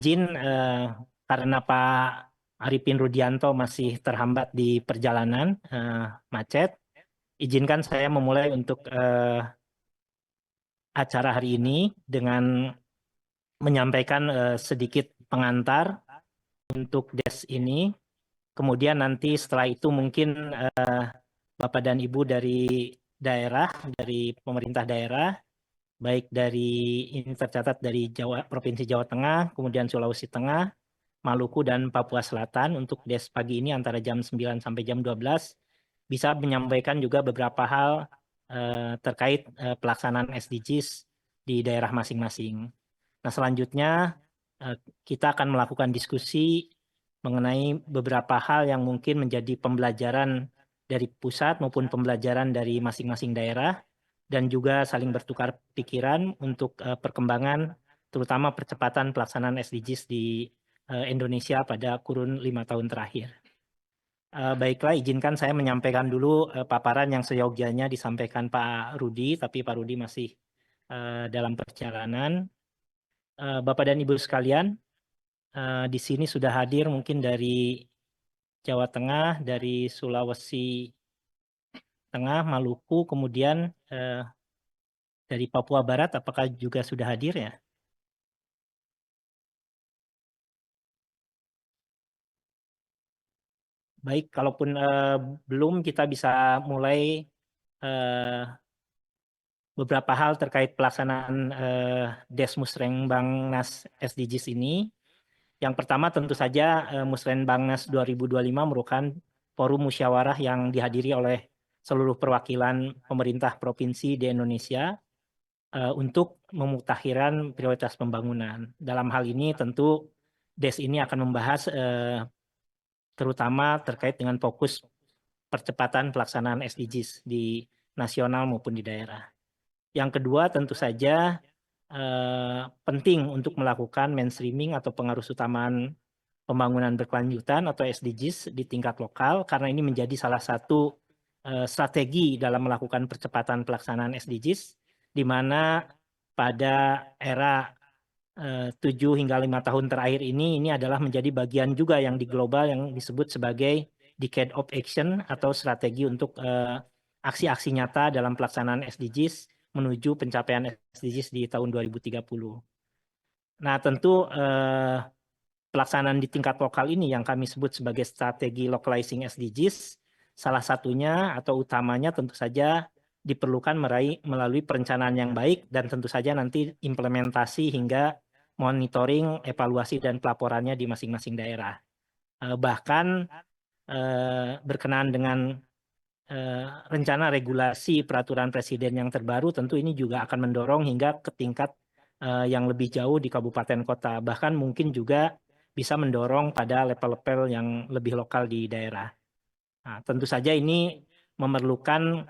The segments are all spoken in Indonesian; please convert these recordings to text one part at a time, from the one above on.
Izin karena Pak Arifin Rudianto masih terhambat di perjalanan macet, izinkan saya memulai untuk acara hari ini dengan menyampaikan sedikit pengantar untuk DES ini. Kemudian nanti setelah itu mungkin Bapak dan Ibu dari daerah, dari pemerintah daerah, baik dari ini tercatat dari Provinsi Jawa Tengah, kemudian Sulawesi Tengah, Maluku dan Papua Selatan untuk DES pagi ini antara jam 9 sampai jam 12 bisa menyampaikan juga beberapa hal terkait pelaksanaan SDGs di daerah masing-masing. Nah, selanjutnya kita akan melakukan diskusi mengenai beberapa hal yang mungkin menjadi pembelajaran dari pusat maupun pembelajaran dari masing-masing daerah dan juga saling bertukar pikiran untuk perkembangan terutama percepatan pelaksanaan SDGs di Indonesia pada kurun 5 tahun terakhir. Baiklah, izinkan saya menyampaikan dulu paparan yang seyogyanya disampaikan Pak Rudi, tapi Pak Rudi masih dalam perjalanan. Bapak dan Ibu sekalian, di sini sudah hadir mungkin dari Jawa Tengah, dari Sulawesi Tengah, Maluku, kemudian dari Papua Barat, apakah juga sudah hadir ya? Baik, kalaupun belum, kita bisa mulai beberapa hal terkait pelaksanaan Desmusrenbangnas SDGs ini. Yang pertama tentu saja Musrenbangnas 2025 merupakan forum musyawarah yang dihadiri oleh seluruh perwakilan pemerintah provinsi di Indonesia untuk memutahiran prioritas pembangunan. Dalam hal ini tentu DES ini akan membahas terutama terkait dengan fokus percepatan pelaksanaan SDGs di nasional maupun di daerah. Yang kedua tentu saja penting untuk melakukan mainstreaming atau pengaruh utamaan pembangunan berkelanjutan atau SDGs di tingkat lokal karena ini menjadi salah satu strategi dalam melakukan percepatan pelaksanaan SDGs di mana pada era 7 hingga 5 tahun terakhir ini adalah menjadi bagian juga yang di global yang disebut sebagai Decade of Action atau strategi untuk aksi-aksi nyata dalam pelaksanaan SDGs menuju pencapaian SDGs di tahun 2030. Nah, tentu pelaksanaan di tingkat lokal ini yang kami sebut sebagai strategi localizing SDGs, salah satunya atau utamanya tentu saja diperlukan melalui perencanaan yang baik dan tentu saja nanti implementasi hingga monitoring, evaluasi, dan pelaporannya di masing-masing daerah. Bahkan berkenaan dengan rencana regulasi peraturan presiden yang terbaru tentu ini juga akan mendorong hingga ke tingkat yang lebih jauh di kabupaten kota. Bahkan mungkin juga bisa mendorong pada level-level yang lebih lokal di daerah. Nah, tentu saja ini memerlukan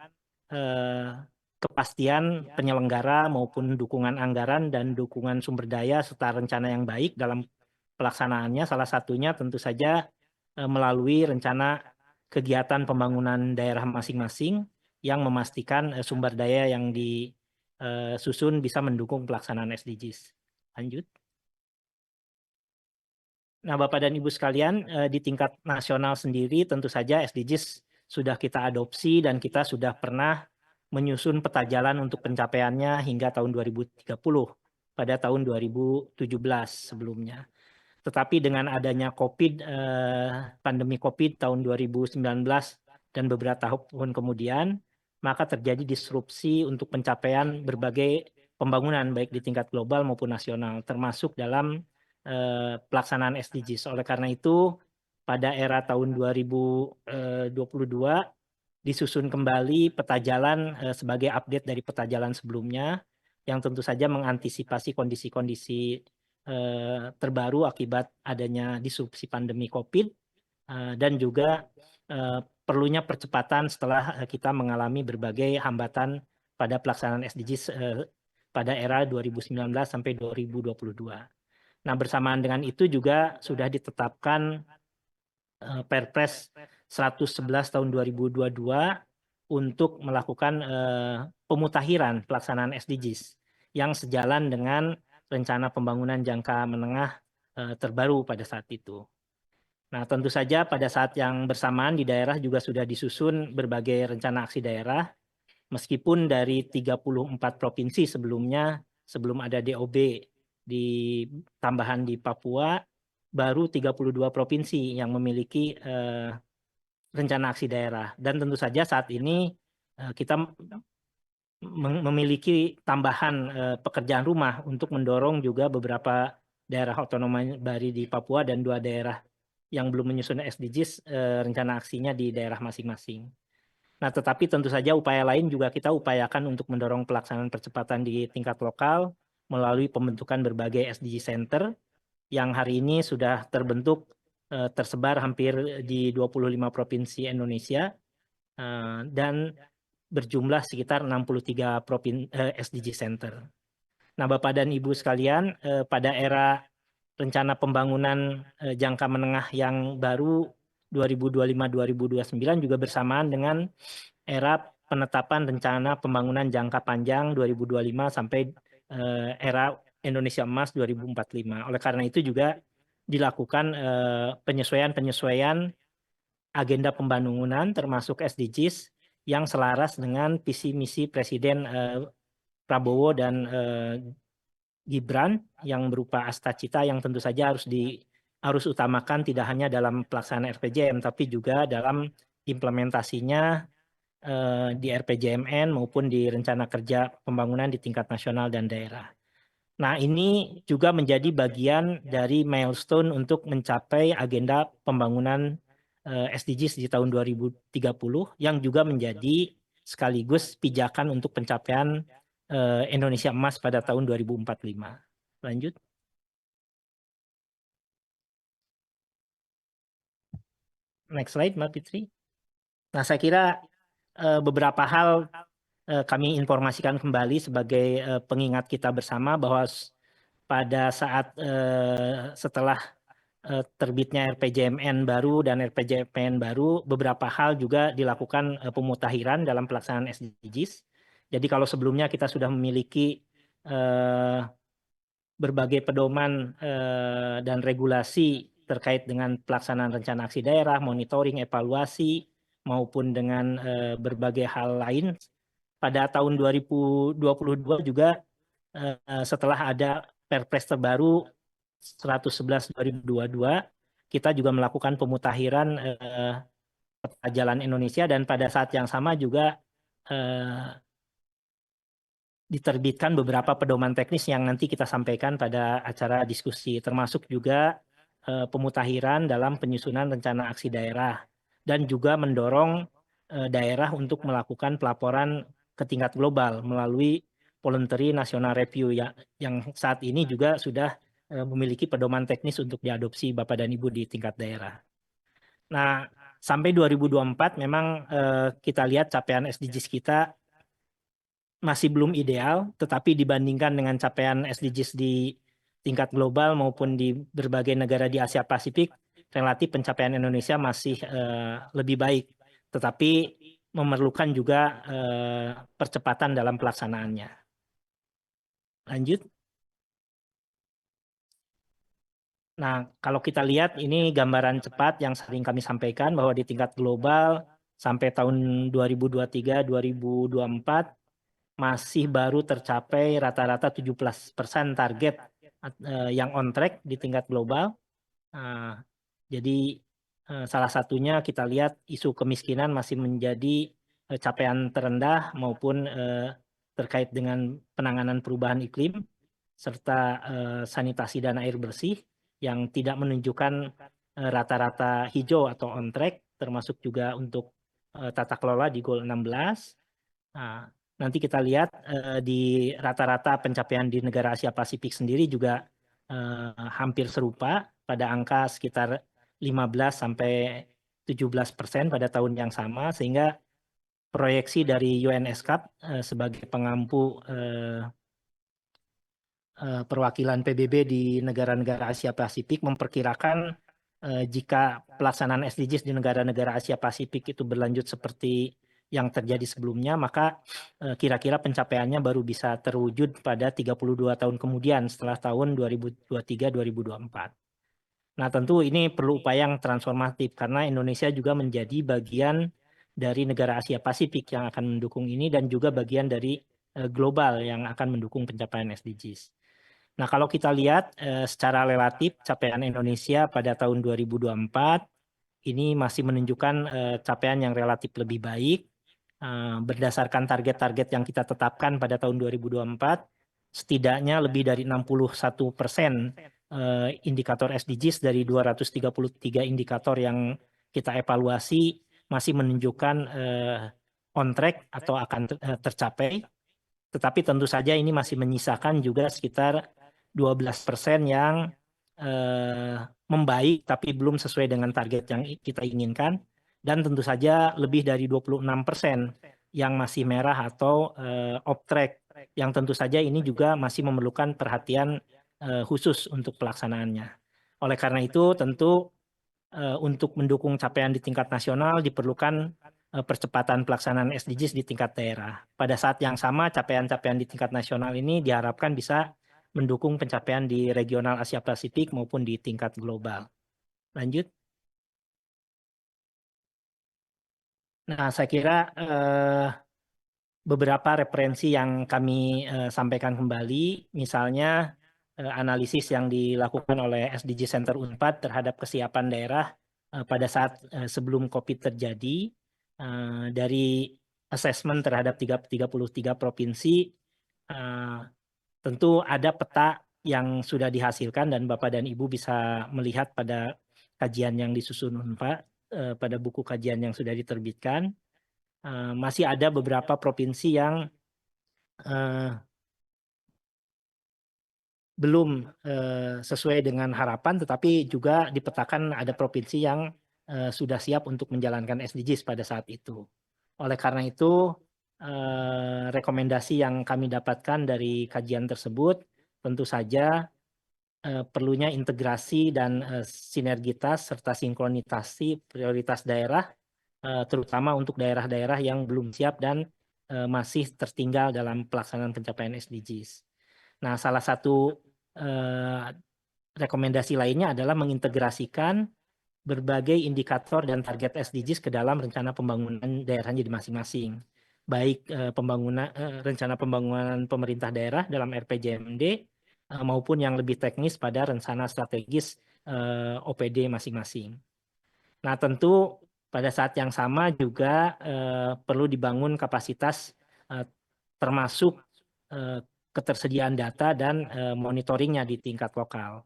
kepastian penyelenggara maupun dukungan anggaran dan dukungan sumber daya serta rencana yang baik dalam pelaksanaannya. Salah satunya tentu saja melalui rencana kegiatan pembangunan daerah masing-masing yang memastikan sumber daya yang disusun bisa mendukung pelaksanaan SDGs. Lanjut. Nah, Bapak dan Ibu sekalian, di tingkat nasional sendiri tentu saja SDGs sudah kita adopsi dan kita sudah pernah menyusun peta jalan untuk pencapaiannya hingga tahun 2030 pada tahun 2017 sebelumnya. Tetapi dengan adanya pandemi COVID tahun 2019 dan beberapa tahun kemudian, maka terjadi disrupsi untuk pencapaian berbagai pembangunan baik di tingkat global maupun nasional, termasuk dalam pelaksanaan SDGs. Oleh karena itu, pada era tahun 2022 disusun kembali peta jalan sebagai update dari peta jalan sebelumnya, yang tentu saja mengantisipasi kondisi-kondisi terbaru akibat adanya disrupsi pandemi COVID dan juga perlunya percepatan setelah kita mengalami berbagai hambatan pada pelaksanaan SDGs pada era 2019 sampai 2022. Nah, bersamaan dengan itu juga sudah ditetapkan Perpres 111 tahun 2022 untuk melakukan pemutakhiran pelaksanaan SDGs yang sejalan dengan rencana pembangunan jangka menengah terbaru pada saat itu. Nah, tentu saja pada saat yang bersamaan di daerah juga sudah disusun berbagai rencana aksi daerah, meskipun dari 34 provinsi sebelumnya, sebelum ada DOB di tambahan di Papua, baru 32 provinsi yang memiliki rencana aksi daerah. Dan tentu saja saat ini kita memiliki tambahan pekerjaan rumah untuk mendorong juga beberapa daerah otonom baru di Papua dan 2 daerah yang belum menyusun SDGs rencana aksinya di daerah masing-masing. Nah, tetapi tentu saja upaya lain juga kita upayakan untuk mendorong pelaksanaan percepatan di tingkat lokal melalui pembentukan berbagai SDG Center yang hari ini sudah terbentuk tersebar hampir di 25 provinsi Indonesia dan berjumlah sekitar 63 SDG Center. Nah, Bapak dan Ibu sekalian, pada era rencana pembangunan jangka menengah yang baru 2025-2029 juga bersamaan dengan era penetapan rencana pembangunan jangka panjang 2025 sampai era Indonesia Emas 2045. Oleh karena itu juga dilakukan penyesuaian-penyesuaian agenda pembangunan termasuk SDGs yang selaras dengan visi misi Presiden Prabowo dan Gibran yang berupa Astacita yang tentu saja harus utamakan tidak hanya dalam pelaksanaan RPJM tapi juga dalam implementasinya di RPJMN maupun di rencana kerja pembangunan di tingkat nasional dan daerah. Nah, ini juga menjadi bagian dari milestone untuk mencapai agenda pembangunan SDGs di tahun 2030 yang juga menjadi sekaligus pijakan untuk pencapaian Indonesia Emas pada tahun 2045. Lanjut. Next slide, Mbak Fitri. Nah, saya kira beberapa hal kami informasikan kembali sebagai pengingat kita bersama bahwa pada saat setelah terbitnya RPJMN baru dan RPJMN baru, beberapa hal juga dilakukan pemutahiran dalam pelaksanaan SDGs. Jadi kalau sebelumnya kita sudah memiliki berbagai pedoman dan regulasi terkait dengan pelaksanaan rencana aksi daerah, monitoring, evaluasi, maupun dengan berbagai hal lain. Pada tahun 2022 juga setelah ada Perpres terbaru 111/2022, kita juga melakukan pemutahiran peta jalan Indonesia dan pada saat yang sama juga diterbitkan beberapa pedoman teknis yang nanti kita sampaikan pada acara diskusi, termasuk juga pemutahiran dalam penyusunan rencana aksi daerah dan juga mendorong daerah untuk melakukan pelaporan ke tingkat global melalui Voluntary National Review yang saat ini juga sudah memiliki pedoman teknis untuk diadopsi Bapak dan Ibu di tingkat daerah. Nah, sampai 2024 memang kita lihat capaian SDGs kita masih belum ideal, tetapi dibandingkan dengan capaian SDGs di tingkat global maupun di berbagai negara di Asia Pasifik, relatif pencapaian Indonesia masih lebih baik, tetapi memerlukan juga percepatan dalam pelaksanaannya. Lanjut. Nah, kalau kita lihat ini gambaran cepat yang sering kami sampaikan bahwa di tingkat global sampai tahun 2023-2024 masih baru tercapai rata-rata 17% target yang on track di tingkat global. Jadi salah satunya kita lihat isu kemiskinan masih menjadi capaian terendah maupun terkait dengan penanganan perubahan iklim serta sanitasi dan air bersih yang tidak menunjukkan rata-rata hijau atau on track, termasuk juga untuk tata kelola di Goal 16. Nah, nanti kita lihat di rata-rata pencapaian di negara Asia Pasifik sendiri juga hampir serupa pada angka sekitar 15-17% pada tahun yang sama, sehingga proyeksi dari UNESCAP sebagai pengampu perwakilan PBB di negara-negara Asia Pasifik memperkirakan jika pelaksanaan SDGs di negara-negara Asia Pasifik itu berlanjut seperti yang terjadi sebelumnya, maka kira-kira pencapaiannya baru bisa terwujud pada 32 tahun kemudian setelah tahun 2023-2024. Nah, tentu ini perlu upaya yang transformatif karena Indonesia juga menjadi bagian dari negara Asia Pasifik yang akan mendukung ini dan juga bagian dari global yang akan mendukung pencapaian SDGs. Nah, kalau kita lihat secara relatif capaian Indonesia pada tahun 2024 ini masih menunjukkan capaian yang relatif lebih baik berdasarkan target-target yang kita tetapkan pada tahun 2024, setidaknya lebih dari 61% indikator SDGs dari 233 indikator yang kita evaluasi masih menunjukkan on track atau akan tercapai. Tetapi tentu saja ini masih menyisakan juga sekitar 12% yang membaik tapi belum sesuai dengan target yang kita inginkan. Dan tentu saja lebih dari 26% yang masih merah atau off track. Yang tentu saja ini juga masih memerlukan perhatian khusus untuk pelaksanaannya. Oleh karena itu tentu untuk mendukung capaian di tingkat nasional diperlukan percepatan pelaksanaan SDGs di tingkat daerah. Pada saat yang sama, capaian-capaian di tingkat nasional ini diharapkan bisa mendukung pencapaian di regional Asia Pasifik maupun di tingkat global. Lanjut. Nah, saya kira beberapa referensi yang kami sampaikan kembali, misalnya analisis yang dilakukan oleh SDG Center Unpad terhadap kesiapan daerah pada saat sebelum COVID terjadi, dari assessment terhadap 33 provinsi, tentu ada peta yang sudah dihasilkan dan Bapak dan Ibu bisa melihat pada kajian yang disusun Unpad, pada buku kajian yang sudah diterbitkan. Masih ada beberapa provinsi yang belum sesuai dengan harapan, tetapi juga dipetakan ada provinsi yang sudah siap untuk menjalankan SDGs pada saat itu. Oleh karena itu, rekomendasi yang kami dapatkan dari kajian tersebut tentu saja perlunya integrasi dan sinergitas serta sinkronisasi prioritas daerah, terutama untuk daerah-daerah yang belum siap dan masih tertinggal dalam pelaksanaan pencapaian SDGs. Nah, salah satu rekomendasi lainnya adalah mengintegrasikan berbagai indikator dan target SDGs ke dalam rencana pembangunan daerahnya di masing-masing. Baik rencana pembangunan pemerintah daerah dalam RPJMD maupun yang lebih teknis pada rencana strategis OPD masing-masing. Nah, tentu pada saat yang sama juga perlu dibangun kapasitas termasuk ketersediaan data dan monitoringnya di tingkat lokal.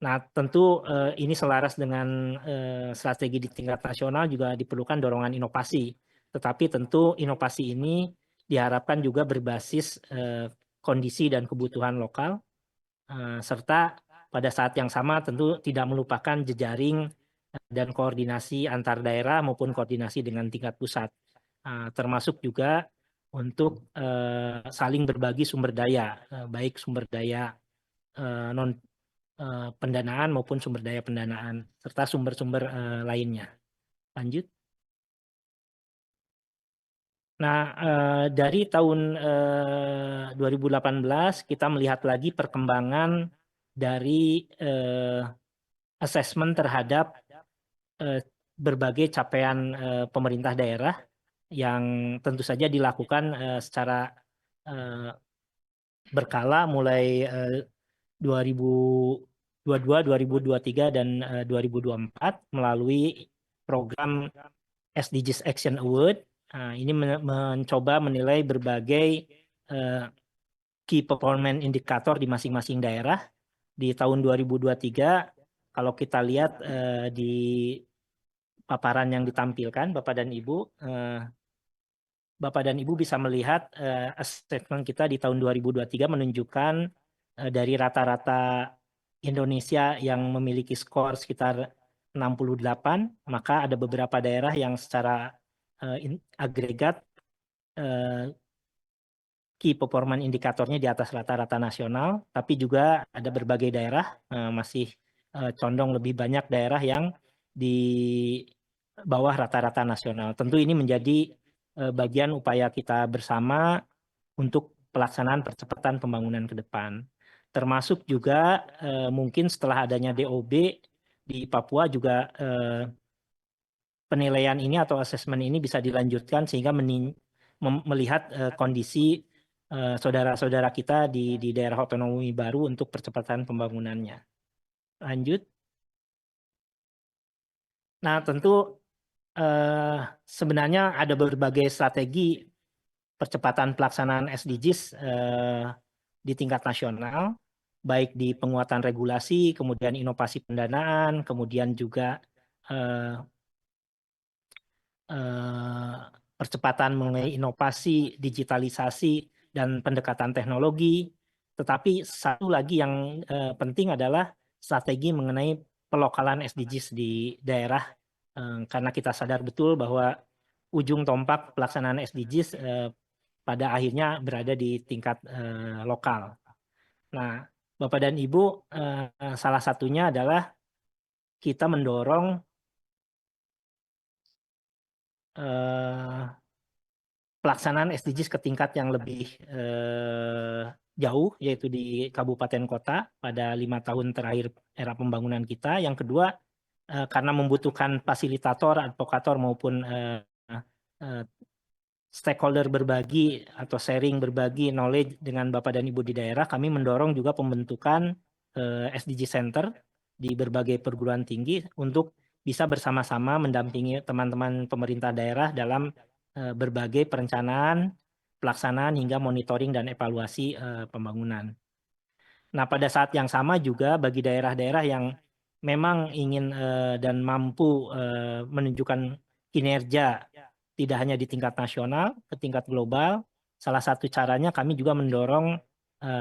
Nah, tentu ini selaras dengan strategi di tingkat nasional juga diperlukan dorongan inovasi. Tetapi tentu inovasi ini diharapkan juga berbasis kondisi dan kebutuhan lokal, serta pada saat yang sama tentu tidak melupakan jejaring dan koordinasi antar daerah maupun koordinasi dengan tingkat pusat. Termasuk juga untuk saling berbagi sumber daya, baik sumber daya non pendanaan maupun sumber daya pendanaan, serta sumber-sumber lainnya. Lanjut. Nah, dari tahun 2018 kita melihat lagi perkembangan dari assessment terhadap berbagai capaian pemerintah daerah yang tentu saja dilakukan secara berkala mulai 2022, 2023, dan 2024 melalui program SDGs Action Award. Ini mencoba menilai berbagai key performance indikator di masing-masing daerah. Di tahun 2023, kalau kita lihat di paparan yang ditampilkan, Bapak dan Ibu bisa melihat assessment kita di tahun 2023 menunjukkan dari rata-rata Indonesia yang memiliki skor sekitar 68, maka ada beberapa daerah yang secara agregat key performance indikatornya di atas rata-rata nasional, tapi juga ada berbagai daerah masih condong lebih banyak daerah yang di bawah rata-rata nasional. Tentu ini menjadi bagian upaya kita bersama untuk pelaksanaan percepatan pembangunan ke depan. termasuk juga mungkin setelah adanya DOB di Papua juga penilaian ini atau asesmen ini bisa dilanjutkan sehingga melihat kondisi saudara-saudara kita di daerah otonomi baru untuk percepatan pembangunannya. Lanjut. Nah, tentu sebenarnya ada berbagai strategi percepatan pelaksanaan SDGs di tingkat nasional, baik di penguatan regulasi, kemudian inovasi pendanaan, kemudian juga percepatan mengenai inovasi, digitalisasi, dan pendekatan teknologi. Tetapi satu lagi yang penting adalah strategi mengenai pelokalan SDGs di daerah, karena kita sadar betul bahwa ujung tombak pelaksanaan SDGs pada akhirnya berada di tingkat lokal. Nah, Bapak dan Ibu, salah satunya adalah kita mendorong pelaksanaan SDGs ke tingkat yang lebih jauh, yaitu di kabupaten kota pada 5 tahun terakhir era pembangunan kita. Yang kedua, karena membutuhkan fasilitator, advokator maupun stakeholder berbagi atau sharing berbagi knowledge dengan Bapak dan Ibu di daerah, kami mendorong juga pembentukan SDG Center di berbagai perguruan tinggi untuk bisa bersama-sama mendampingi teman-teman pemerintah daerah dalam berbagai perencanaan, pelaksanaan hingga monitoring dan evaluasi pembangunan. Nah, pada saat yang sama juga bagi daerah-daerah yang memang ingin dan mampu menunjukkan kinerja tidak hanya di tingkat nasional, ke tingkat global, salah satu caranya kami juga mendorong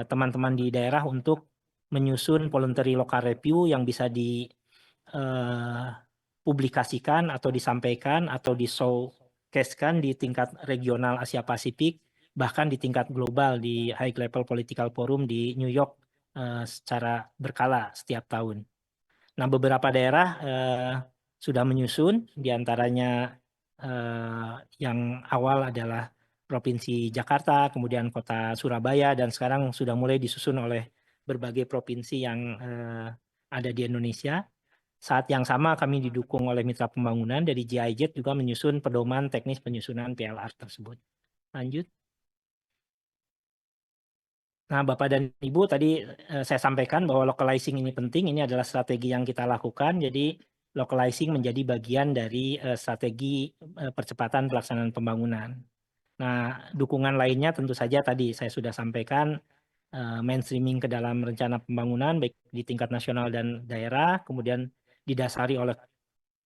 teman-teman di daerah untuk menyusun voluntary local review yang bisa dipublikasikan atau disampaikan atau di-showcase-kan di tingkat regional Asia Pasifik, bahkan di tingkat global di High Level Political Forum di New York secara berkala setiap tahun. Nah, beberapa daerah sudah menyusun, diantaranya yang awal adalah Provinsi Jakarta, kemudian Kota Surabaya, dan sekarang sudah mulai disusun oleh berbagai provinsi yang ada di Indonesia. Saat yang sama kami didukung oleh mitra pembangunan dari GIZ juga menyusun pedoman teknis penyusunan PLR tersebut. Lanjut. Nah, Bapak dan Ibu, tadi saya sampaikan bahwa localizing ini penting, ini adalah strategi yang kita lakukan, jadi localizing menjadi bagian dari strategi percepatan pelaksanaan pembangunan. Nah, dukungan lainnya tentu saja tadi saya sudah sampaikan, mainstreaming ke dalam rencana pembangunan, baik di tingkat nasional dan daerah, kemudian didasari oleh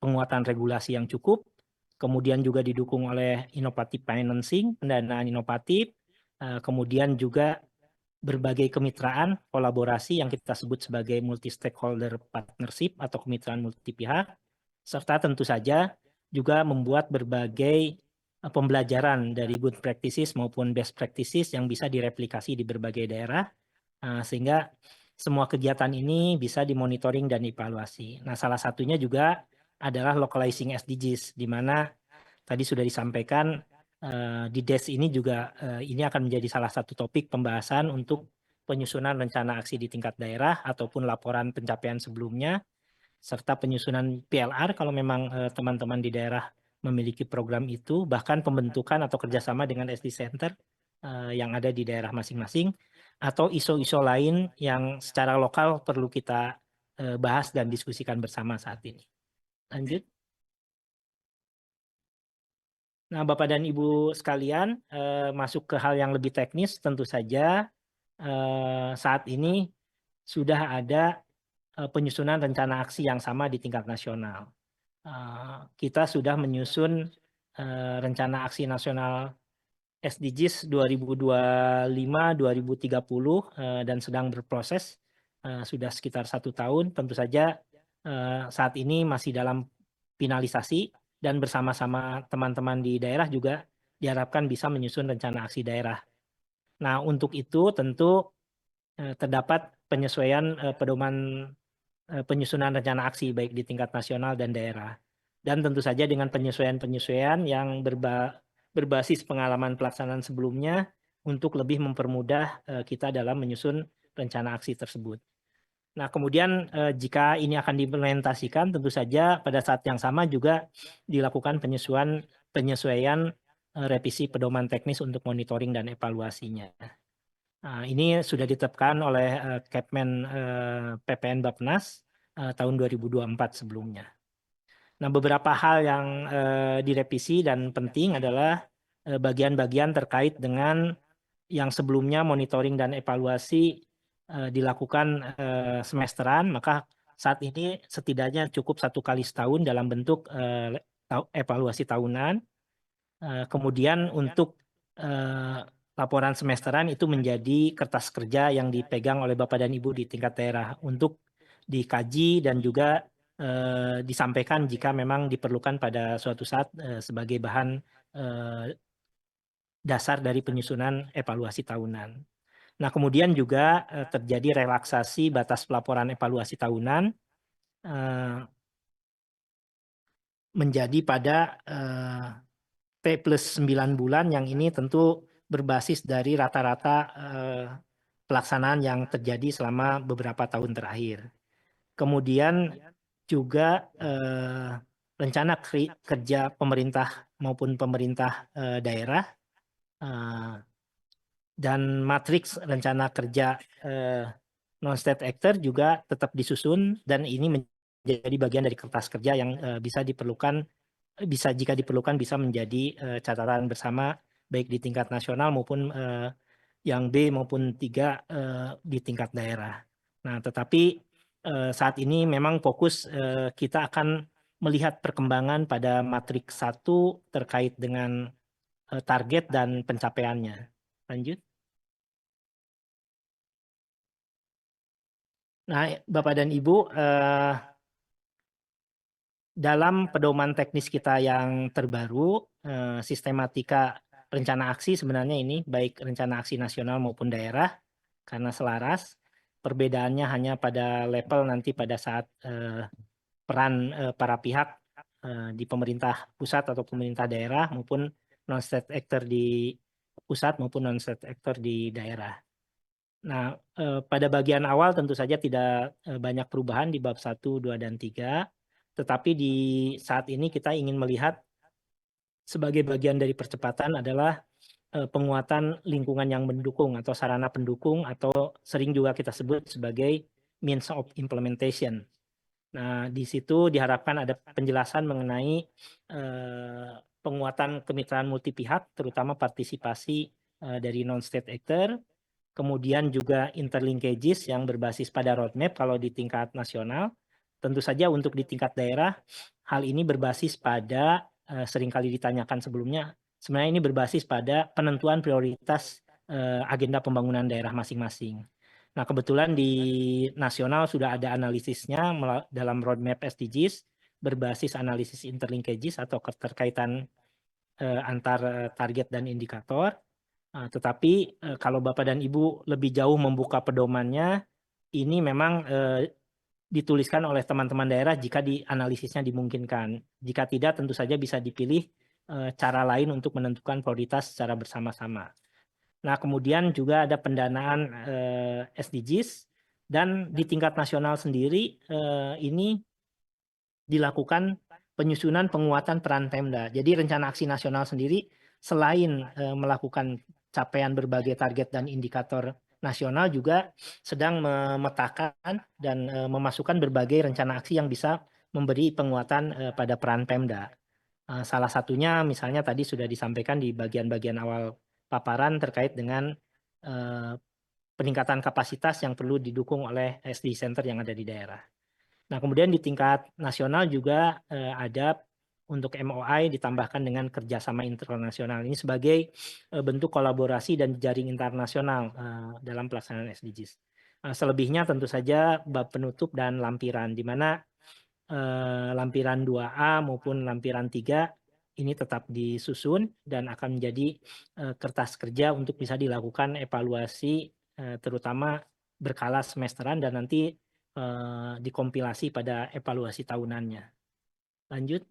penguatan regulasi yang cukup, kemudian juga didukung oleh inovatif financing, pendanaan inovatif, kemudian juga berbagai kemitraan, kolaborasi yang kita sebut sebagai multi-stakeholder partnership atau kemitraan multi pihak, serta tentu saja juga membuat berbagai pembelajaran dari good practices maupun best practices yang bisa direplikasi di berbagai daerah, sehingga semua kegiatan ini bisa dimonitoring dan dievaluasi. Nah, salah satunya juga adalah localizing SDGs, di mana tadi sudah disampaikan di DES ini juga ini akan menjadi salah satu topik pembahasan untuk penyusunan rencana aksi di tingkat daerah ataupun laporan pencapaian sebelumnya, serta penyusunan PLR kalau memang teman-teman di daerah memiliki program itu, bahkan pembentukan atau kerjasama dengan SD Center yang ada di daerah masing-masing, atau isu-isu lain yang secara lokal perlu kita bahas dan diskusikan bersama saat ini. Lanjut. Nah, Bapak dan Ibu sekalian, masuk ke hal yang lebih teknis, tentu saja saat ini sudah ada penyusunan rencana aksi yang sama di tingkat nasional. Kita sudah menyusun rencana aksi nasional SDGs 2025-2030 dan sedang berproses sudah sekitar 1 tahun. Tentu saja saat ini masih dalam finalisasi dan bersama-sama teman-teman di daerah juga diharapkan bisa menyusun rencana aksi daerah. Nah, untuk itu tentu terdapat penyesuaian pedoman penyusunan rencana aksi baik di tingkat nasional dan daerah. Dan tentu saja dengan penyesuaian-penyesuaian yang berbasis pengalaman pelaksanaan sebelumnya untuk lebih mempermudah kita dalam menyusun rencana aksi tersebut. Nah, kemudian jika ini akan diimplementasikan, tentu saja pada saat yang sama juga dilakukan penyesuaian revisi pedoman teknis untuk monitoring dan evaluasinya. Nah, ini sudah ditetapkan oleh Kepmen PPN Bappenas tahun 2024 sebelumnya. Nah, beberapa hal yang direvisi dan penting adalah bagian-bagian terkait dengan yang sebelumnya monitoring dan evaluasi dilakukan semesteran, maka saat ini setidaknya cukup 1 kali setahun dalam bentuk evaluasi tahunan. Kemudian untuk laporan semesteran itu menjadi kertas kerja yang dipegang oleh Bapak dan Ibu di tingkat daerah untuk dikaji dan juga disampaikan jika memang diperlukan pada suatu saat sebagai bahan dasar dari penyusunan evaluasi tahunan. Nah, kemudian juga terjadi relaksasi batas pelaporan evaluasi tahunan menjadi pada T plus 9 bulan, yang ini tentu berbasis dari rata-rata pelaksanaan yang terjadi selama beberapa tahun terakhir. Kemudian juga rencana kerja pemerintah maupun pemerintah daerah dan matriks rencana kerja non-state actor juga tetap disusun, dan ini menjadi bagian dari kertas kerja yang bisa jika diperlukan bisa menjadi catatan bersama baik di tingkat nasional maupun yang B maupun 3 di tingkat daerah. Nah, tetapi saat ini memang fokus kita akan melihat perkembangan pada matriks 1 terkait dengan target dan pencapaiannya. Lanjut. Nah, Bapak dan Ibu, dalam pedoman teknis kita yang terbaru, sistematika rencana aksi sebenarnya ini baik rencana aksi nasional maupun daerah, karena selaras. Perbedaannya hanya pada level nanti pada saat peran para pihak di pemerintah pusat atau pemerintah daerah maupun non-state actor di pusat maupun non-state actor di daerah. Nah, pada bagian awal tentu saja tidak banyak perubahan di bab 1, 2, dan 3. Tetapi di saat ini kita ingin melihat sebagai bagian dari percepatan adalah penguatan lingkungan yang mendukung atau sarana pendukung, atau sering juga kita sebut sebagai means of implementation. Nah, di situ diharapkan ada penjelasan mengenai penguatan kemitraan multi pihak, terutama partisipasi dari non-state actor, kemudian juga interlinkages yang berbasis pada roadmap kalau di tingkat nasional. Tentu saja untuk di tingkat daerah, hal ini berbasis pada, seringkali ditanyakan sebelumnya, sebenarnya ini berbasis pada penentuan prioritas agenda pembangunan daerah masing-masing. Nah, kebetulan di nasional sudah ada analisisnya dalam roadmap SDGs berbasis analisis interlinkages atau keterkaitan antar target dan indikator. Tetapi kalau Bapak dan Ibu lebih jauh membuka pedomannya, ini memang dituliskan oleh teman-teman daerah jika dianalisisnya dimungkinkan. Jika tidak, tentu saja bisa dipilih cara lain untuk menentukan prioritas secara bersama-sama. Nah, kemudian juga ada pendanaan SDGs, dan di tingkat nasional sendiri ini dilakukan penyusunan penguatan peran Pemda. Jadi rencana aksi nasional sendiri selain melakukan capaian berbagai target dan indikator nasional, juga sedang memetakan dan memasukkan berbagai rencana aksi yang bisa memberi penguatan pada peran Pemda. Salah satunya misalnya tadi sudah disampaikan di bagian-bagian awal paparan terkait dengan peningkatan kapasitas yang perlu didukung oleh SD Center yang ada di daerah. Nah, kemudian di tingkat nasional juga ada untuk MOI ditambahkan dengan kerjasama internasional. Ini sebagai bentuk kolaborasi dan jaring internasional dalam pelaksanaan SDGs. Selebihnya tentu saja bab penutup dan lampiran, di mana lampiran 2A maupun lampiran 3 ini tetap disusun dan akan menjadi kertas kerja untuk bisa dilakukan evaluasi terutama berkala semesteran dan nanti dikompilasi pada evaluasi tahunannya. Lanjut.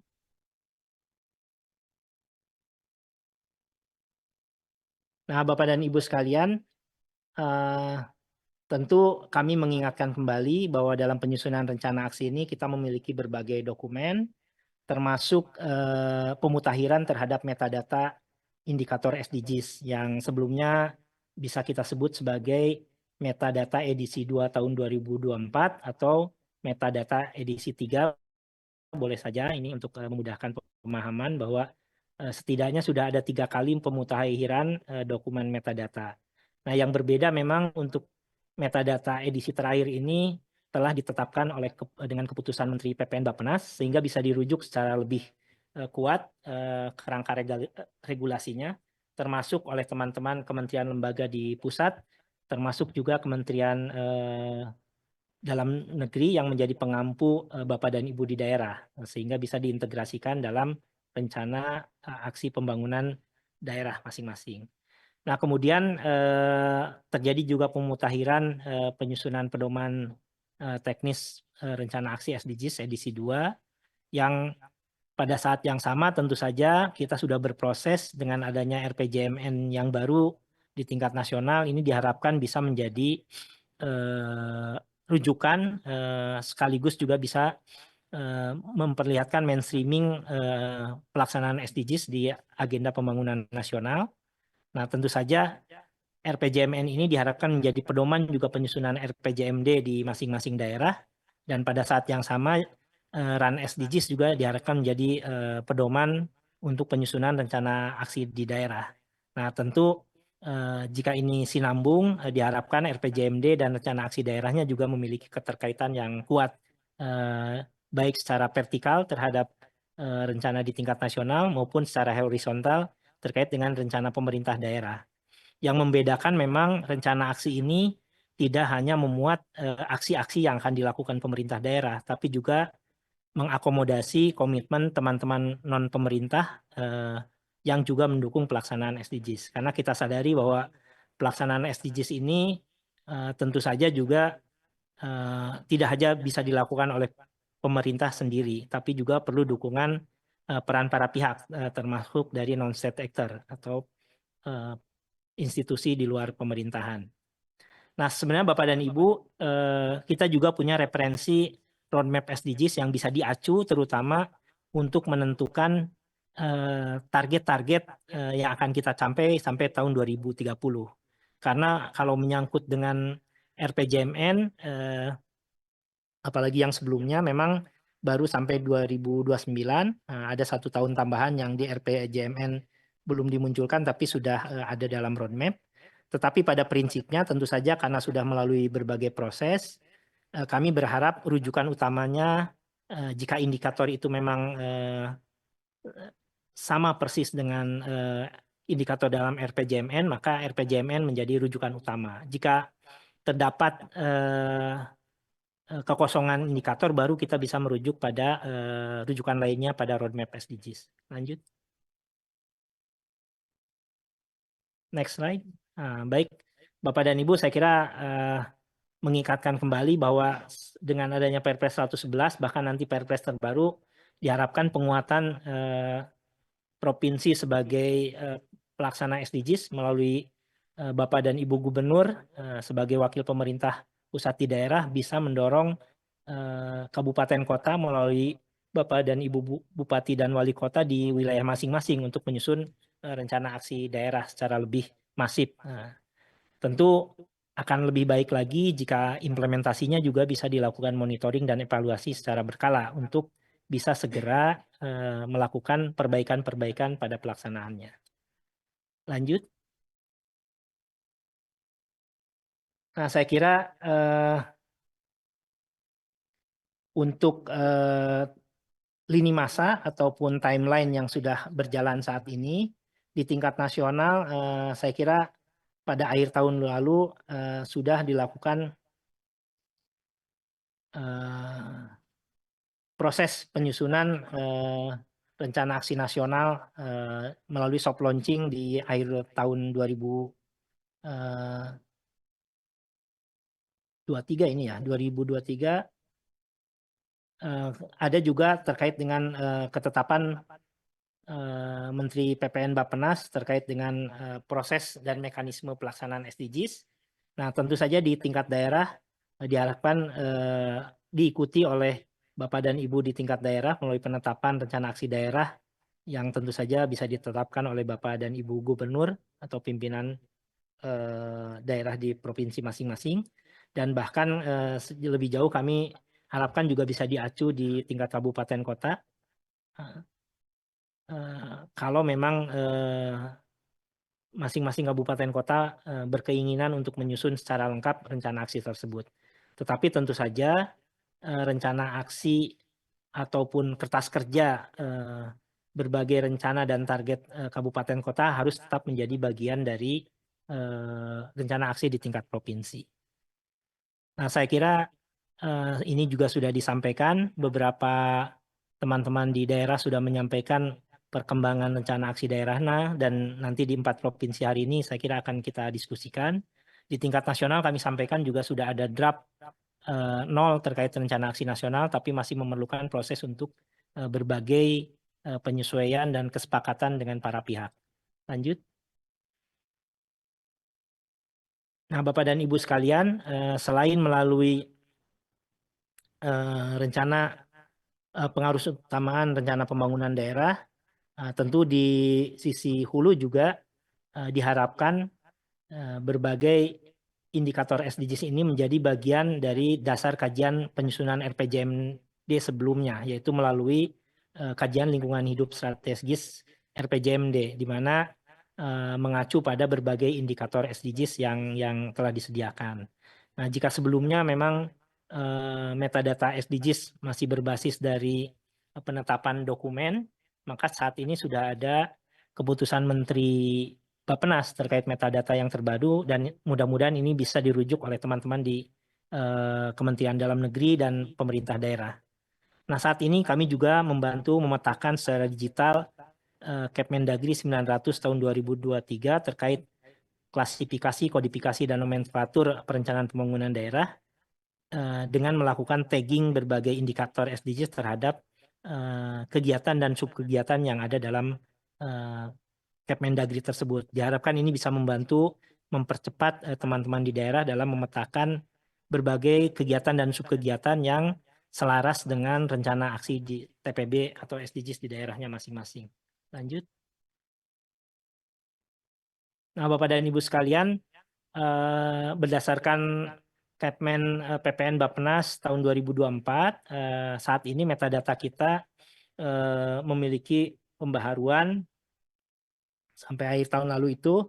Nah, Bapak dan Ibu sekalian, tentu kami mengingatkan kembali bahwa dalam penyusunan rencana aksi ini kita memiliki berbagai dokumen, termasuk pemutakhiran terhadap metadata indikator SDGs yang sebelumnya bisa kita sebut sebagai metadata edisi 2 tahun 2024 atau metadata edisi 3, boleh saja ini untuk memudahkan pemahaman bahwa setidaknya sudah ada 3 kali pemutakhiran dokumen metadata. Nah, yang berbeda memang untuk metadata edisi terakhir ini telah ditetapkan dengan keputusan Menteri PPN Bappenas sehingga bisa dirujuk secara lebih kuat kerangka regulasinya, termasuk oleh teman-teman kementerian lembaga di pusat, termasuk juga Kementerian Dalam Negeri yang menjadi pengampu Bapak dan Ibu di daerah, sehingga bisa diintegrasikan dalam rencana aksi pembangunan daerah masing-masing. Nah, kemudian terjadi juga pemutakhiran penyusunan pedoman teknis rencana aksi SDGs edisi 2 yang pada saat yang sama tentu saja kita sudah berproses dengan adanya RPJMN yang baru di tingkat nasional. Ini diharapkan bisa menjadi rujukan sekaligus juga bisa memperlihatkan mainstreaming pelaksanaan SDGs di agenda pembangunan nasional. Nah, tentu saja RPJMN ini diharapkan menjadi pedoman juga penyusunan RPJMD di masing-masing daerah, dan pada saat yang sama RUN SDGs juga diharapkan menjadi pedoman untuk penyusunan rencana aksi di daerah. Nah, tentu jika ini sinambung, diharapkan RPJMD dan rencana aksi daerahnya juga memiliki keterkaitan yang kuat, baik secara vertikal terhadap rencana di tingkat nasional maupun secara horizontal terkait dengan rencana pemerintah daerah. Yang membedakan memang rencana aksi ini tidak hanya memuat aksi-aksi yang akan dilakukan pemerintah daerah, tapi juga mengakomodasi komitmen teman-teman non-pemerintah yang juga mendukung pelaksanaan SDGs. Karena kita sadari bahwa pelaksanaan SDGs ini tentu saja juga tidak hanya bisa dilakukan oleh pemerintah sendiri, tapi juga perlu dukungan peran para pihak, termasuk dari non-state actor atau institusi di luar pemerintahan. Nah, sebenarnya Bapak dan Ibu, kita juga punya referensi roadmap SDGs yang bisa diacu terutama untuk menentukan target-target yang akan kita capai sampai tahun 2030. Karena kalau menyangkut dengan RPJMN, apalagi yang sebelumnya memang baru sampai 2029, ada 1 tahun tambahan yang di RPJMN belum dimunculkan tapi sudah ada dalam roadmap. Tetapi pada prinsipnya tentu saja karena sudah melalui berbagai proses, kami berharap rujukan utamanya jika indikator itu memang sama persis dengan indikator dalam RPJMN, maka RPJMN menjadi rujukan utama. Jika terdapat kekosongan indikator, baru kita bisa merujuk pada rujukan lainnya pada roadmap SDGs. Lanjut. Next slide. Baik, Bapak dan Ibu, saya kira mengikatkan kembali bahwa dengan adanya Perpres 111, bahkan nanti Perpres terbaru, diharapkan penguatan provinsi sebagai pelaksana SDGs melalui Bapak dan Ibu Gubernur sebagai wakil pemerintah pusat di daerah bisa mendorong kabupaten kota melalui Bapak dan Ibu Bupati dan Wali Kota di wilayah masing-masing untuk menyusun rencana aksi daerah secara lebih masif. Tentu akan lebih baik lagi jika implementasinya juga bisa dilakukan monitoring dan evaluasi secara berkala untuk bisa segera melakukan perbaikan-perbaikan pada pelaksanaannya. Lanjut. Nah, saya kira untuk lini masa ataupun timeline yang sudah berjalan saat ini di tingkat nasional, saya kira pada akhir tahun lalu sudah dilakukan proses penyusunan rencana aksi nasional melalui soft launching di akhir tahun 2023 ini ya, 2023. Ada juga terkait dengan ketetapan Menteri PPN Bappenas terkait dengan proses dan mekanisme pelaksanaan SDGs. Nah, tentu saja di tingkat daerah diharapkan diikuti oleh Bapak dan Ibu di tingkat daerah melalui penetapan rencana aksi daerah yang tentu saja bisa ditetapkan oleh Bapak dan Ibu Gubernur atau pimpinan daerah di provinsi masing-masing. Dan bahkan lebih jauh kami harapkan juga bisa diacu di tingkat kabupaten kota. Kalau memang masing-masing kabupaten kota berkeinginan untuk menyusun secara lengkap rencana aksi tersebut. Tetapi tentu saja rencana aksi ataupun kertas kerja berbagai rencana dan target kabupaten kota harus tetap menjadi bagian dari rencana aksi di tingkat provinsi. Nah, saya kira ini juga sudah disampaikan, beberapa teman-teman di daerah sudah menyampaikan perkembangan rencana aksi daerahnya, dan nanti di 4 provinsi hari ini saya kira akan kita diskusikan. Di tingkat nasional kami sampaikan juga sudah ada draft 0 terkait rencana aksi nasional, tapi masih memerlukan proses untuk berbagai penyesuaian dan kesepakatan dengan para pihak. Lanjut. Nah, Bapak dan Ibu sekalian, selain melalui rencana pengaruh utamaan rencana pembangunan daerah, tentu di sisi hulu juga diharapkan berbagai indikator SDGs ini menjadi bagian dari dasar kajian penyusunan RPJMD sebelumnya, yaitu melalui kajian lingkungan hidup strategis RPJMD, di mana mengacu pada berbagai indikator SDGs yang telah disediakan. Nah, jika sebelumnya memang metadata SDGs masih berbasis dari penetapan dokumen, maka saat ini sudah ada keputusan Menteri Bappenas terkait metadata yang terbaru, dan mudah-mudahan ini bisa dirujuk oleh teman-teman di Kementerian Dalam Negeri dan pemerintah daerah. Nah, saat ini kami juga membantu memetakan secara digital Kepmendagri 900 tahun 2023 terkait klasifikasi, kodifikasi, dan nomenklatur perencanaan pembangunan daerah dengan melakukan tagging berbagai indikator SDGs terhadap kegiatan dan subkegiatan yang ada dalam Kepmendagri tersebut. Diharapkan ini bisa membantu mempercepat teman-teman di daerah dalam memetakan berbagai kegiatan dan subkegiatan yang selaras dengan rencana aksi di TPB atau SDGs di daerahnya masing-masing. Lanjut. Nah, Bapak dan Ibu sekalian, berdasarkan Kepmen PPN Bappenas tahun 2024, saat ini metadata kita memiliki pembaharuan sampai akhir tahun lalu itu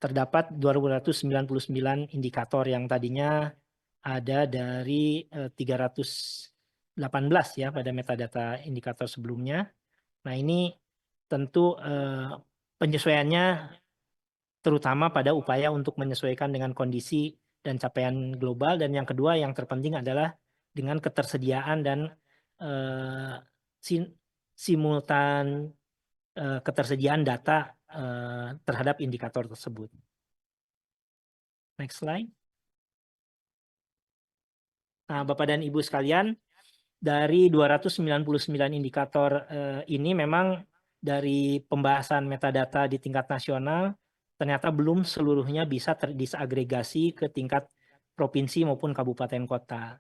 terdapat 299 indikator yang tadinya ada dari 318 ya pada metadata indikator sebelumnya. Nah, ini tentu penyesuaiannya terutama pada upaya untuk menyesuaikan dengan kondisi dan capaian global, dan yang kedua yang terpenting adalah dengan ketersediaan dan simultan ketersediaan data terhadap indikator tersebut. Next slide. Nah, Bapak dan Ibu sekalian, dari 299 indikator ini memang dari pembahasan metadata di tingkat nasional ternyata belum seluruhnya bisa terdisagregasi ke tingkat provinsi maupun kabupaten kota.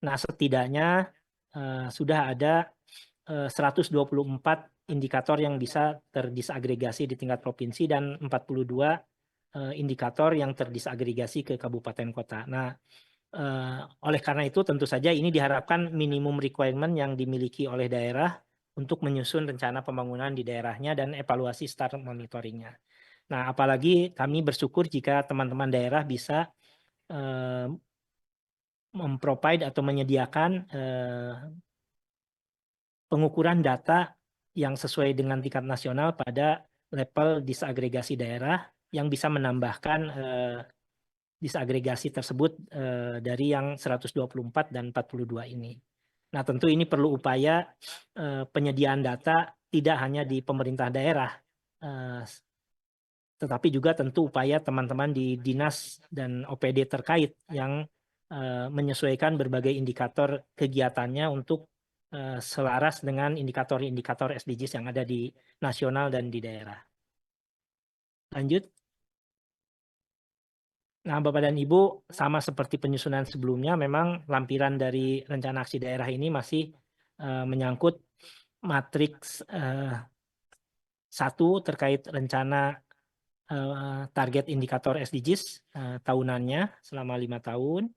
Nah, setidaknya sudah ada 124 indikator yang bisa terdisagregasi di tingkat provinsi dan 42 indikator yang terdisagregasi ke kabupaten kota. Nah, oleh karena itu tentu saja ini diharapkan minimum requirement yang dimiliki oleh daerah untuk menyusun rencana pembangunan di daerahnya dan evaluasi start monitoringnya. Nah, apalagi kami bersyukur jika teman-teman daerah bisa memprovide atau menyediakan pengukuran data yang sesuai dengan tingkat nasional pada level disagregasi daerah yang bisa menambahkan disagregasi tersebut dari yang 124 dan 42 ini. Nah, tentu ini perlu upaya penyediaan data tidak hanya di pemerintah daerah, tetapi juga tentu upaya teman-teman di dinas dan OPD terkait yang menyesuaikan berbagai indikator kegiatannya untuk selaras dengan indikator-indikator SDGs yang ada di nasional dan di daerah. Lanjut. Nah, Bapak dan Ibu, sama seperti penyusunan sebelumnya, memang lampiran dari rencana aksi daerah ini masih menyangkut matriks satu terkait rencana target indikator SDGs tahunannya selama 5 tahun.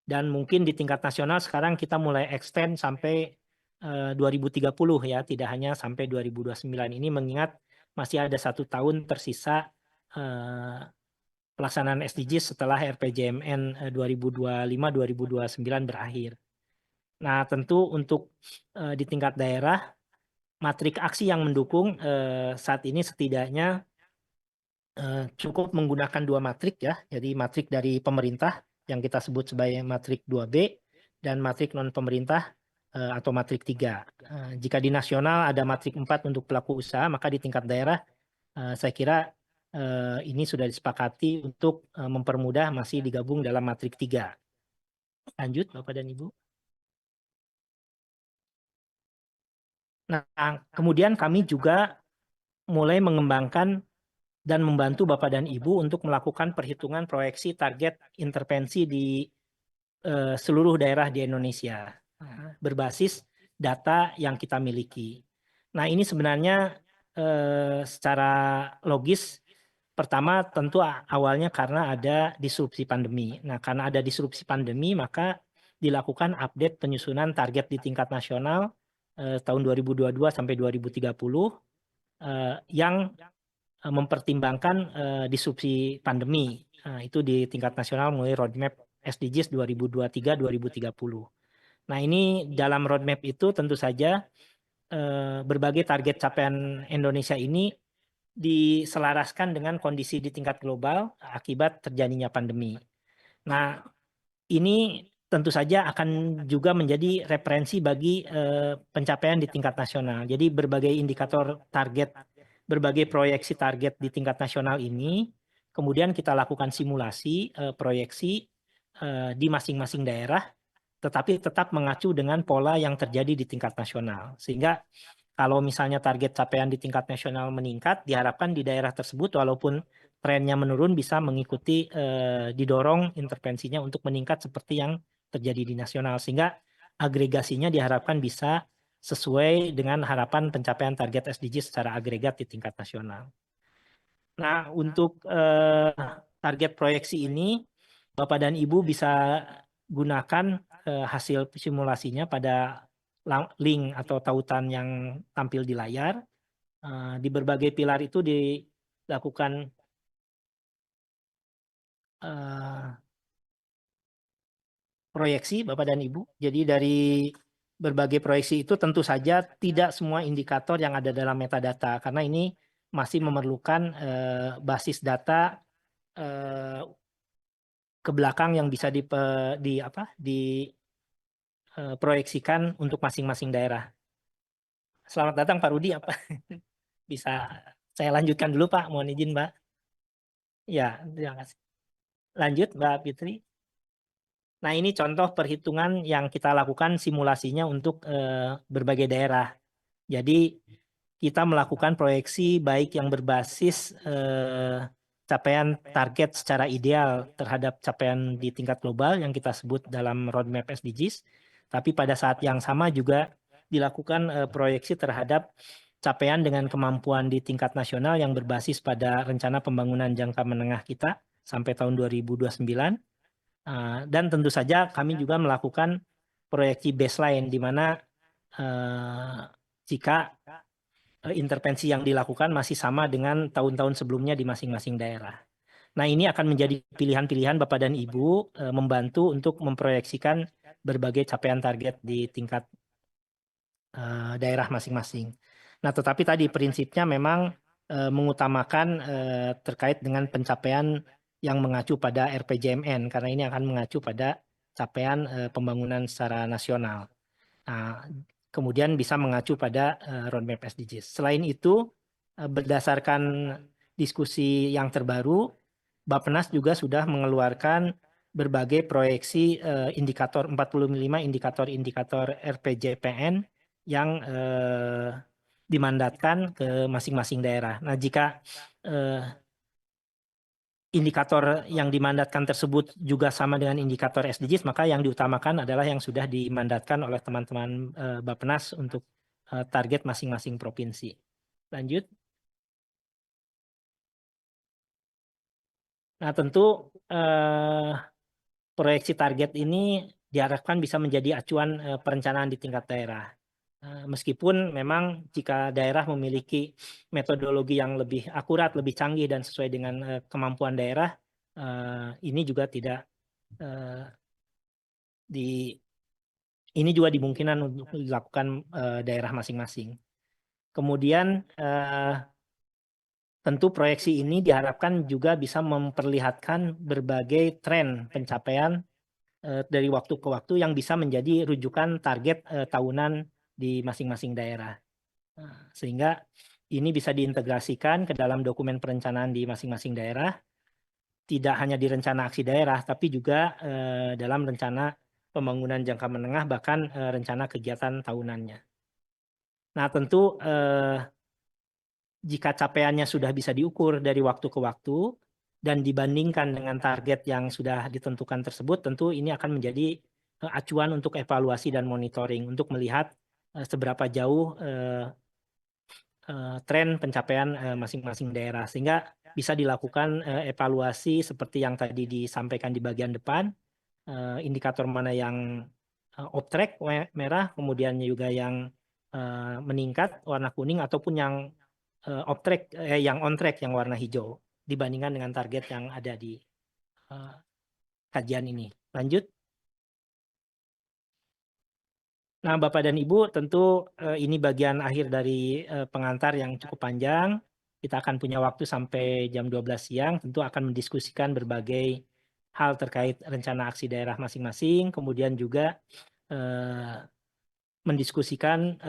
Dan mungkin di tingkat nasional sekarang kita mulai extend sampai 2030 ya, tidak hanya sampai 2029 ini, mengingat masih ada 1 tahun tersisa pelaksanaan SDGs setelah RPJMN 2025-2029 berakhir. Nah, tentu untuk di tingkat daerah, matrik aksi yang mendukung saat ini setidaknya cukup menggunakan 2 matrik ya. Jadi matrik dari pemerintah yang kita sebut sebagai matrik 2B dan matrik non pemerintah atau matrik 3. Jika di nasional ada matrik 4 untuk pelaku usaha, maka di tingkat daerah saya kira ini sudah disepakati untuk mempermudah masih digabung dalam matrik 3. Lanjut Bapak dan Ibu. Nah, kemudian kami juga mulai mengembangkan dan membantu Bapak dan Ibu untuk melakukan perhitungan proyeksi target intervensi di seluruh daerah di Indonesia berbasis data yang kita miliki. Nah, ini sebenarnya secara logis, pertama tentu awalnya karena ada disrupsi pandemi. Nah, karena ada disrupsi pandemi, maka dilakukan update penyusunan target di tingkat nasional tahun 2022 sampai 2030 yang mempertimbangkan disrupsi pandemi. Itu di tingkat nasional mulai roadmap SDGs 2023-2030. Nah, ini dalam roadmap itu tentu saja berbagai target capaian Indonesia ini diselaraskan dengan kondisi di tingkat global akibat terjadinya pandemi. Nah, ini tentu saja akan juga menjadi referensi bagi pencapaian di tingkat nasional. Jadi berbagai indikator target, berbagai proyeksi target di tingkat nasional ini, kemudian kita lakukan simulasi proyeksi di masing-masing daerah, tetapi tetap mengacu dengan pola yang terjadi di tingkat nasional. Sehingga kalau misalnya target capaian di tingkat nasional meningkat, diharapkan di daerah tersebut walaupun trennya menurun bisa mengikuti didorong intervensinya untuk meningkat seperti yang terjadi di nasional, sehingga agregasinya diharapkan bisa sesuai dengan harapan pencapaian target SDG secara agregat di tingkat nasional. Nah, untuk target proyeksi ini, Bapak dan Ibu bisa gunakan hasil simulasinya pada link atau tautan yang tampil di layar. Di berbagai pilar itu dilakukan proyeksi Bapak dan Ibu. Jadi dari berbagai proyeksi itu tentu saja tidak semua indikator yang ada dalam metadata, karena ini masih memerlukan basis data ke belakang yang bisa diproyeksikan untuk masing-masing daerah. Selamat datang Pak Rudi, apa bisa saya lanjutkan dulu Pak? Mohon izin Mbak. Ya, terima kasih. Lanjut Mbak Fitri. Nah, ini contoh perhitungan yang kita lakukan simulasinya untuk berbagai daerah. Jadi kita melakukan proyeksi baik yang berbasis capaian target secara ideal terhadap capaian di tingkat global yang kita sebut dalam roadmap SDGs, tapi pada saat yang sama juga dilakukan proyeksi terhadap capaian dengan kemampuan di tingkat nasional yang berbasis pada rencana pembangunan jangka menengah kita sampai tahun 2029. Dan tentu saja kami juga melakukan proyeksi baseline di mana jika intervensi yang dilakukan masih sama dengan tahun-tahun sebelumnya di masing-masing daerah. Nah, ini akan menjadi pilihan-pilihan Bapak dan Ibu membantu untuk memproyeksikan berbagai capaian target di tingkat daerah masing-masing. Nah, tetapi tadi prinsipnya memang mengutamakan terkait dengan pencapaian yang mengacu pada RPJMN, karena ini akan mengacu pada capaian pembangunan secara nasional. Nah, kemudian bisa mengacu pada roadmap SDGs. Selain itu, berdasarkan diskusi yang terbaru, Bappenas juga sudah mengeluarkan berbagai proyeksi indikator 45 indikator-indikator RPJPN yang dimandatkan ke masing-masing daerah. Nah, jika indikator yang dimandatkan tersebut juga sama dengan indikator SDGs, maka yang diutamakan adalah yang sudah dimandatkan oleh teman-teman Bappenas untuk target masing-masing provinsi. Lanjut. Nah, tentu proyeksi target ini diharapkan bisa menjadi acuan perencanaan di tingkat daerah. Meskipun memang jika daerah memiliki metodologi yang lebih akurat, lebih canggih dan sesuai dengan kemampuan daerah, ini juga tidak ini juga dimungkinkan untuk dilakukan daerah masing-masing. Kemudian tentu proyeksi ini diharapkan juga bisa memperlihatkan berbagai tren pencapaian dari waktu ke waktu yang bisa menjadi rujukan target tahunan di masing-masing daerah. Sehingga ini bisa diintegrasikan ke dalam dokumen perencanaan di masing-masing daerah, tidak hanya di rencana aksi daerah, tapi juga dalam rencana pembangunan jangka menengah, bahkan rencana kegiatan tahunannya. Nah, tentu jika capaiannya sudah bisa diukur dari waktu ke waktu dan dibandingkan dengan target yang sudah ditentukan tersebut, tentu ini akan menjadi acuan untuk evaluasi dan monitoring untuk melihat seberapa jauh tren pencapaian masing-masing daerah, sehingga bisa dilakukan evaluasi seperti yang tadi disampaikan di bagian depan, indikator mana yang off track merah, kemudian juga yang meningkat warna kuning, ataupun yang off track yang on track yang warna hijau dibandingkan dengan target yang ada di kajian ini. Lanjut. Nah, Bapak dan Ibu, tentu ini bagian akhir dari pengantar yang cukup panjang. Kita akan punya waktu sampai jam 12 siang, tentu akan mendiskusikan berbagai hal terkait rencana aksi daerah masing-masing, kemudian juga mendiskusikan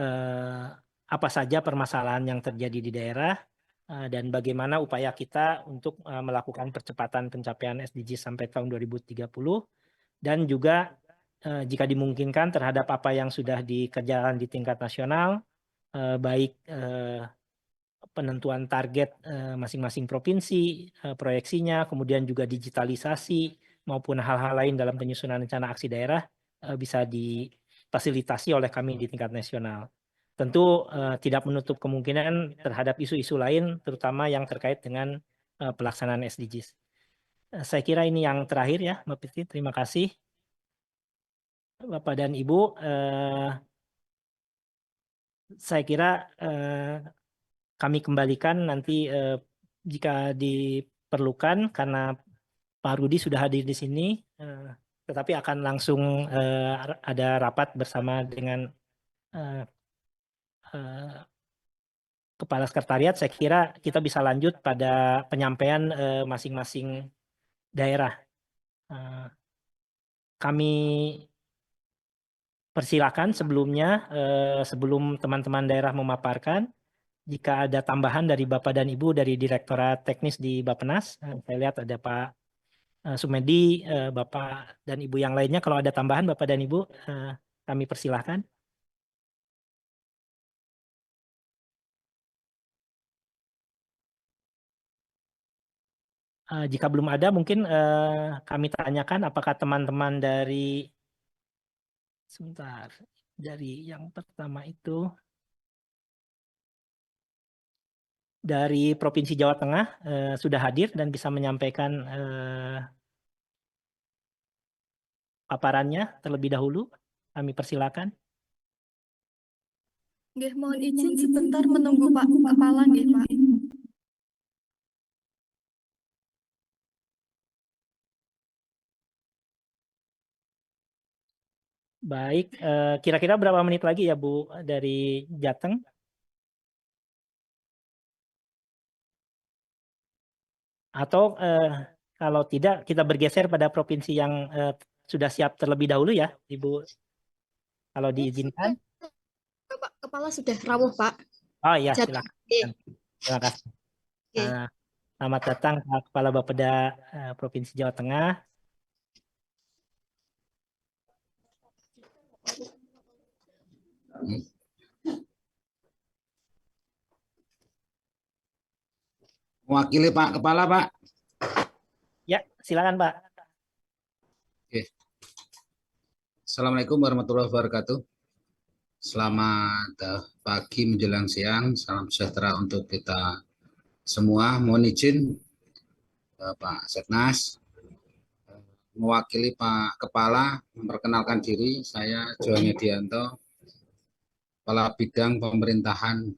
apa saja permasalahan yang terjadi di daerah, dan bagaimana upaya kita untuk melakukan percepatan pencapaian SDGs sampai tahun 2030, dan juga jika dimungkinkan terhadap apa yang sudah dikerjakan di tingkat nasional, baik penentuan target masing-masing provinsi, proyeksinya, kemudian juga digitalisasi, maupun hal-hal lain dalam penyusunan rencana aksi daerah bisa difasilitasi oleh kami di tingkat nasional. Tentu tidak menutup kemungkinan terhadap isu-isu lain, terutama yang terkait dengan pelaksanaan SDGs. Saya kira ini yang terakhir ya, Mbak Piti. Terima kasih. Bapak dan Ibu, saya kira kami kembalikan nanti jika diperlukan, karena Pak Rudi sudah hadir di sini, tetapi akan langsung ada rapat bersama dengan Kepala Sekretariat. Saya kira kita bisa lanjut pada penyampaian masing-masing daerah. Kami persilakan sebelumnya, sebelum teman-teman daerah memaparkan, jika ada tambahan dari Bapak dan Ibu dari Direktorat Teknis di Bappenas. Saya lihat ada Pak Sumedi, Bapak dan Ibu yang lainnya. Kalau ada tambahan Bapak dan Ibu, kami persilahkan. Jika belum ada, mungkin kami tanyakan apakah teman-teman sebentar, dari yang pertama itu, dari Provinsi Jawa Tengah sudah hadir dan bisa menyampaikan paparannya terlebih dahulu. Kami persilakan. Nggih, mohon izin sebentar menunggu Pak Kepala nggih, Pak. Baik, kira-kira berapa menit lagi ya Bu dari Jateng? Atau kalau tidak, kita bergeser pada provinsi yang sudah siap terlebih dahulu ya, Ibu, kalau diizinkan. Pak Kepala sudah rawuh, Pak. Oh iya, Jateng. silakan. Terima kasih. Selamat datang Pak Kepala Bapeda Provinsi Jawa Tengah. Mewakili Pak Kepala, Pak. Ya, silakan Pak. Oke. Assalamualaikum warahmatullahi wabarakatuh. Selamat pagi menjelang siang. Salam sejahtera untuk kita semua. Mohon izin Pak Setnas mewakili Pak Kepala memperkenalkan diri. Saya Johan Yedianto, Kepala Bidang Pemerintahan